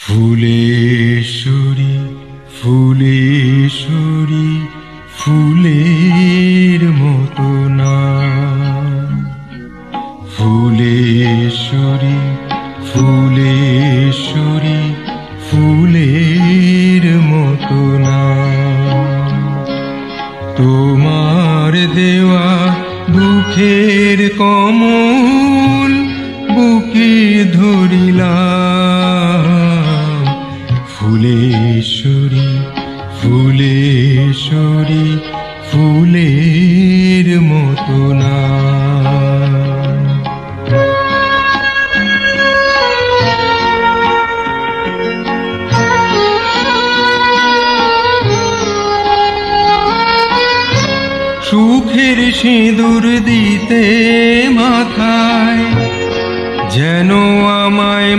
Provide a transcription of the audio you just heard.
ফুলেশ্বরী ফুলেশ্বরী ফুলের মতো না। ফুলেশ্বরী ফুলেশ্বরী ফুলের মতো না। তোমার দেওয়া দুঃখের কমল বুকে ধরিলাম। ফুলেশ্বরী ফুলেশ্বরী ফুলের মতো না। সুখের সিঁদুর দিতে মাথায় যেন আমায়